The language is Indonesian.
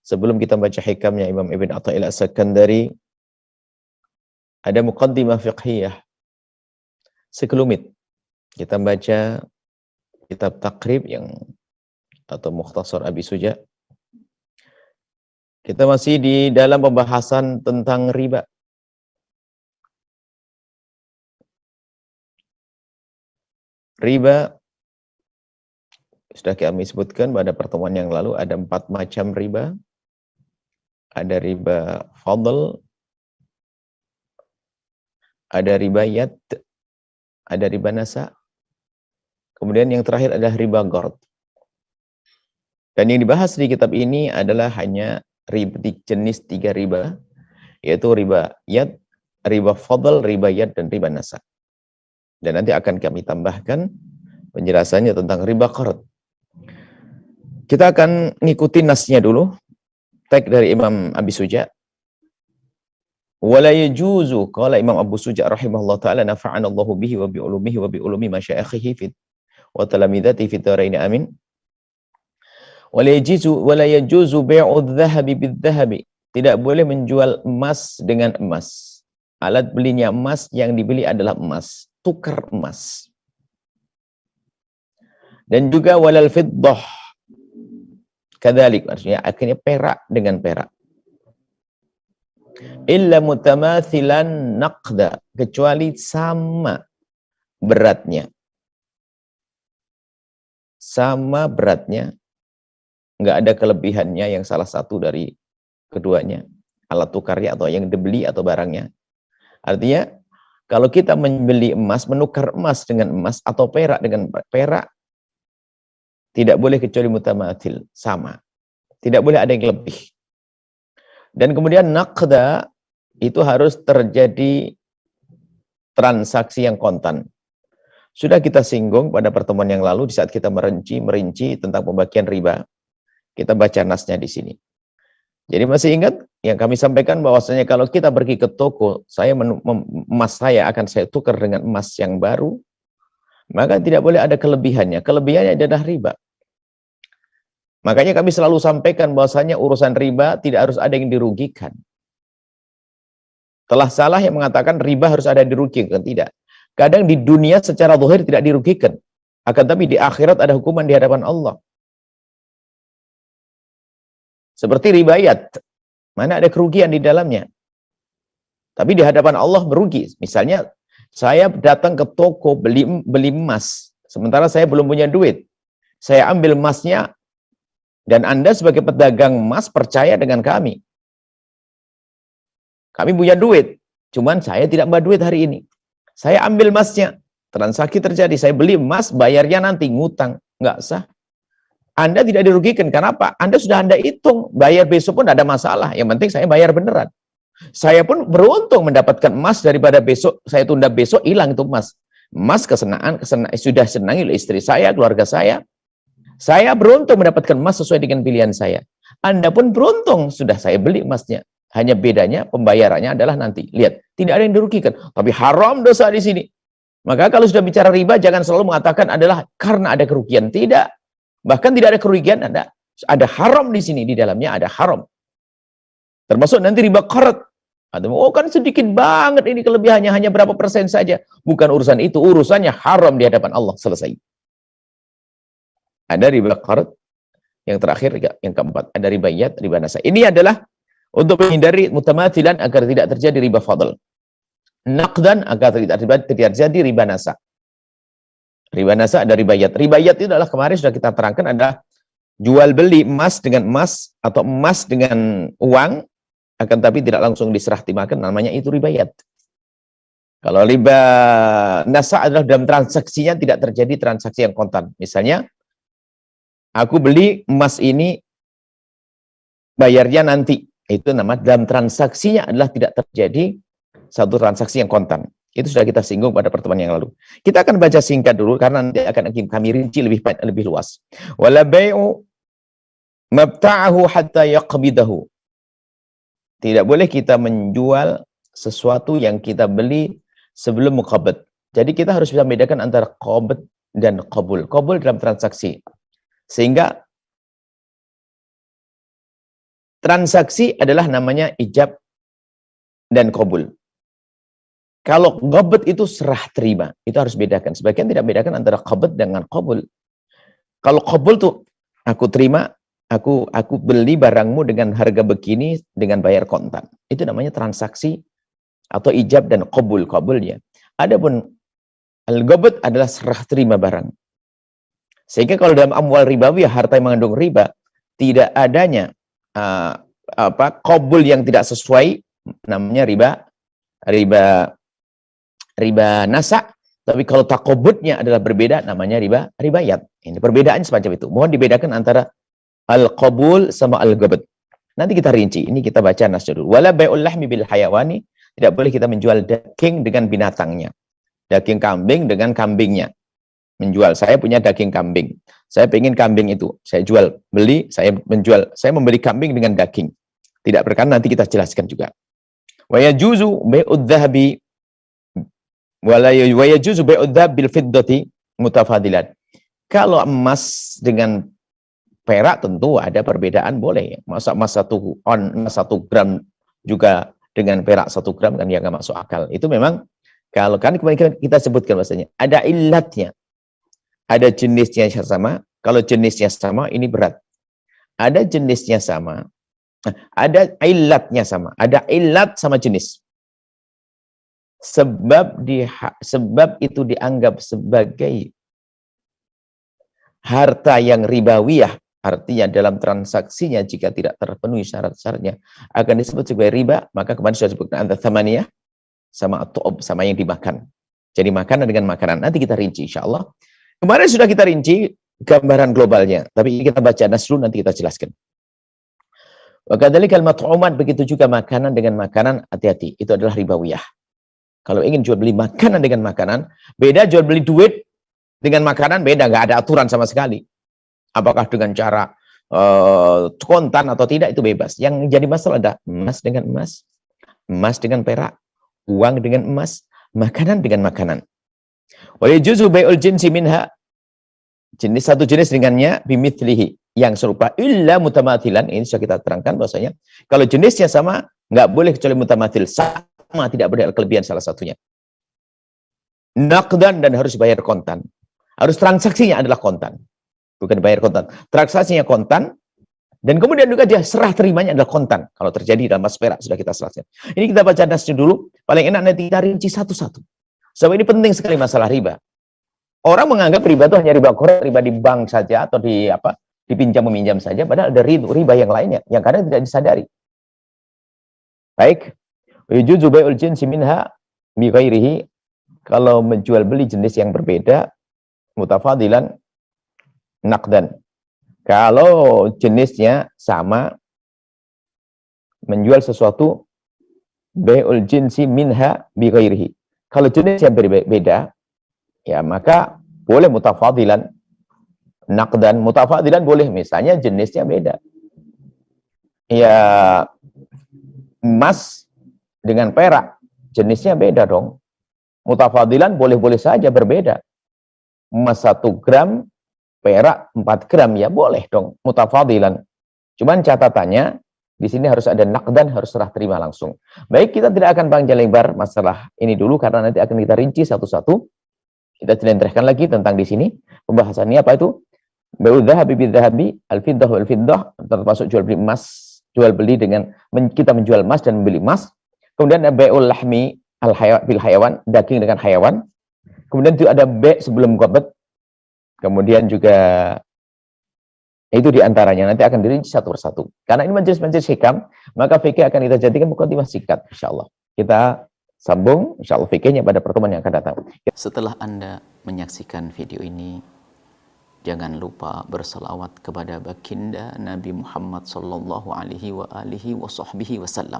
sebelum kita baca hikamnya Imam Ibn Athaillah As-Sakandari, ada muqaddimah fiqhiyah sekelumit. Kita baca kitab Taqrib atau Mukhtasar Abi Suja. Kita masih di dalam pembahasan tentang riba. Riba sudah kami sebutkan pada pertemuan yang lalu, ada 4 macam riba. Ada riba fadl, ada riba yad, ada riba nasa. Kemudian yang terakhir adalah riba gord. Dan yang dibahas di kitab ini adalah hanya jenis 3 riba, yaitu riba yad, riba fadl, riba yad, dan riba nasa. Dan nanti akan kami tambahkan penjelasannya tentang riba qard. Kita akan ngikuti nasnya dulu. Teks dari Imam Abi Suja. Wala yajuzu, qala Imam Abu Suja rahimahullah ta'ala, nafa'ana Allahu bihi wa bi ulumihi wa bi ulumi masyayikhihi fit wa talamidati fit darain amin. Wala yajuzu bai'u adh-dhahabi bidh-dhahabi. Tidak boleh menjual emas dengan emas. Alat belinya emas, yang dibeli adalah emas, tukar emas. Dan juga walal fiddah kadzalik, maksudnya akhirnya perak dengan perak. Illa mutamathilan naqda, kecuali sama beratnya. Sama beratnya, enggak ada kelebihannya yang salah satu dari keduanya, alat tukarnya atau yang dibeli atau barangnya. Artinya kalau kita membeli emas, menukar emas dengan emas atau perak dengan perak, tidak boleh kecuali mutamathil, sama. Tidak boleh ada yang lebih. Dan kemudian naqda itu harus terjadi transaksi yang kontan. Sudah kita singgung pada pertemuan yang lalu di saat kita merinci tentang pembagian riba. Kita baca nasnya di sini. Jadi masih ingat yang kami sampaikan bahwasanya kalau kita pergi ke toko, emas saya akan saya tukar dengan emas yang baru, maka tidak boleh ada kelebihannya. Kelebihannya adalah riba. Makanya kami selalu sampaikan bahwasanya urusan riba tidak harus ada yang dirugikan. Telah salah yang mengatakan riba harus ada dirugikan, tidak. Kadang di dunia secara zahir tidak dirugikan, akan tapi di akhirat ada hukuman di hadapan Allah. Seperti ribayat, mana ada kerugian di dalamnya. Tapi di hadapan Allah merugi. Misalnya saya datang ke toko beli emas, sementara saya belum punya duit. Saya ambil emasnya, dan Anda sebagai pedagang emas percaya dengan kami. Kami punya duit, cuman saya tidak bawa duit hari ini. Saya ambil emasnya, transaksi terjadi, saya beli emas, bayarnya nanti, ngutang, nggak sah. Anda tidak dirugikan, kenapa? Anda sudah Anda hitung, bayar besok pun ada masalah, yang penting saya bayar beneran. Saya pun beruntung mendapatkan emas daripada besok, saya tunda besok, hilang itu emas. Emas sudah senangi oleh istri saya, keluarga saya. Saya beruntung mendapatkan emas sesuai dengan pilihan saya. Anda pun beruntung, sudah saya beli emasnya. Hanya bedanya pembayarannya adalah nanti. Lihat, tidak ada yang dirugikan. Tapi haram dosa di sini. Maka kalau sudah bicara riba, jangan selalu mengatakan adalah karena ada kerugian. Tidak. Bahkan tidak ada kerugian, ada haram di sini. Di dalamnya ada haram. Termasuk nanti riba qard. Oh kan sedikit banget ini kelebihannya, hanya berapa persen saja. Bukan urusan itu, urusannya haram di hadapan Allah. Selesai. Ada riba qard, yang terakhir, yang keempat, ada riba yad, riba nasa. Ini adalah untuk menghindari mutamathilan agar tidak terjadi riba fadl. Naqdan agar tidak terjadi riba nasa. Riba nasa ada riba yad. Riba yad itu adalah kemarin sudah kita terangkan, adalah jual beli emas dengan emas atau emas dengan uang, akan tapi tidak langsung diserah timakan, namanya itu riba yad. Kalau riba nasa adalah dalam transaksinya tidak terjadi transaksi yang kontan. Misalnya, aku beli emas ini, bayarnya nanti. Itu nama dalam transaksinya adalah tidak terjadi satu transaksi yang kontan. Itu sudah kita singgung pada pertemuan yang lalu. Kita akan baca singkat dulu, karena nanti akan kami rinci lebih luas. Wala bai'u mabta'ahu hatta yaqbidahu. Tidak boleh kita menjual sesuatu yang kita beli sebelum muqabad. Jadi kita harus bisa membedakan antara qabd dan qabul. Qabul dalam transaksi. Sehingga transaksi adalah namanya ijab dan qabul. Kalau qabd itu serah terima, itu harus bedakan. Sebagian tidak bedakan antara qabd dengan qabul. Kalau qabul tuh aku terima, aku beli barangmu dengan harga begini dengan bayar kontan. Itu namanya transaksi atau ijab dan qabulnya. Adapun al-qabd adalah serah terima barang. Sehingga kalau dalam amwal ribawi, harta yang mengandung riba, tidak adanya qabul yang tidak sesuai, namanya riba nasa. Tapi kalau takobutnya adalah berbeda, namanya ribayat. Ini perbedaannya semacam itu. Mohon dibedakan antara al-qabul sama al-qabd. Nanti kita rinci. Ini kita baca nas dulu. Wala bai'ul lahmi bil hayawani, tidak boleh kita menjual daging dengan binatangnya. Daging kambing dengan kambingnya. Menjual, saya punya daging kambing. Saya pengen kambing itu. Saya jual, beli, saya menjual. Saya membeli kambing dengan daging. Tidak berkan, nanti kita jelaskan juga. Wa yajuzu bai'ud dhahabi wa yajuzu bai'ud dhahab bil fiddati mutafadilan. Kalau emas dengan perak tentu ada perbedaan, boleh. Masa emas 1 gram juga dengan perak 1 gram kan ya nggak masuk akal. Itu memang kalau kan kemarin kita sebutkan bahasanya ada ilatnya. Ada jenisnya sama. Kalau jenisnya sama ini berat. Ada jenisnya sama. Ada ilatnya sama. Ada ilat sama jenis. Sebab itu dianggap sebagai harta yang ribawiyah. Artinya dalam transaksinya jika tidak terpenuhi syarat-syaratnya akan disebut sebagai riba. Maka kemarin sudah sebutkan antara thamaniyah sama at-tu'ub, sama yang dimakan. Jadi makanan dengan makanan. Nanti kita rinci insya Allah. Kemarin sudah kita rinci gambaran globalnya. Tapi kita baca nas dulu, nanti kita jelaskan. Wa kadzalikal mat'umat, begitu juga makanan dengan makanan, hati-hati. Itu adalah ribawiyah. Kalau ingin jual beli makanan dengan makanan, beda jual beli duit dengan makanan, beda. Nggak ada aturan sama sekali. Apakah dengan cara kontan atau tidak, itu bebas. Yang jadi masalah ada emas dengan emas, emas dengan perak, uang dengan emas, makanan dengan makanan. Wa yajuzu bai'ul jinsi minha, satu jenis dengannya, bimithlihi, yang serupa, illa mutamathilan. Ini sudah kita terangkan bahwasanya kalau jenisnya sama, nggak boleh kecuali mutamathil, sama, tidak boleh kelebihan salah satunya. Naqdan, dan harus bayar kontan. Harus transaksinya adalah kontan, bukan bayar kontan. Transaksinya kontan, dan kemudian juga dia serah terimanya adalah kontan. Kalau terjadi dalam mas perak, sudah kita selesaikan. Ini kita baca nasnya dulu, paling enak nanti kita rinci satu-satu. Sebab ini penting sekali masalah riba. Orang menganggap riba itu hanya riba korea, riba di bank saja, atau dipinjam meminjam saja, padahal ada riba yang lainnya, yang kadang tidak disadari. Baik. Yajuzu bai'ul jinsi minha bi ghairihi, kalau menjual beli jenis yang berbeda, mutafadilan naqdan. Kalau jenisnya sama, menjual sesuatu, bai'ul jinsi minha bi ghairihi. Kalau jenis yang berbeda, ya maka boleh mutafadilan naqdan. Mutafadilan boleh, misalnya jenisnya beda. Ya emas dengan perak, jenisnya beda dong. Mutafadilan boleh-boleh saja berbeda. Emas 1 gram, perak 4 gram, ya boleh dong, mutafadilan. Cuman catatannya, di sini harus ada naqdan, harus serah terima langsung. Baik, kita tidak akan panjang lebar masalah ini dulu, karena nanti akan kita rinci satu-satu. Kita jelentrehkan lagi tentang di sini. Pembahasannya apa itu? Bai'udz dzahabi bidz-dzahabi, al-fiddah wal-fiddah, termasuk jual beli emas, jual beli dengan kita menjual emas dan membeli emas. Kemudian ada bai'ul lahmi bil hayawan, daging dengan hayawan. Kemudian itu ada bai' sebelum qabd. Kemudian juga itu diantaranya, nanti akan dirinci satu persatu. Karena ini majelis-majelis hikam, maka fikih akan kita jadikan muqaddimah singkat, insyaallah. Kita sambung, insyaallah fikihnya pada pertemuan yang akan datang. Setelah Anda menyaksikan video ini, jangan lupa berselawat kepada baginda Nabi Muhammad sallallahu alaihi wa alihi wa sahbihi wasallam.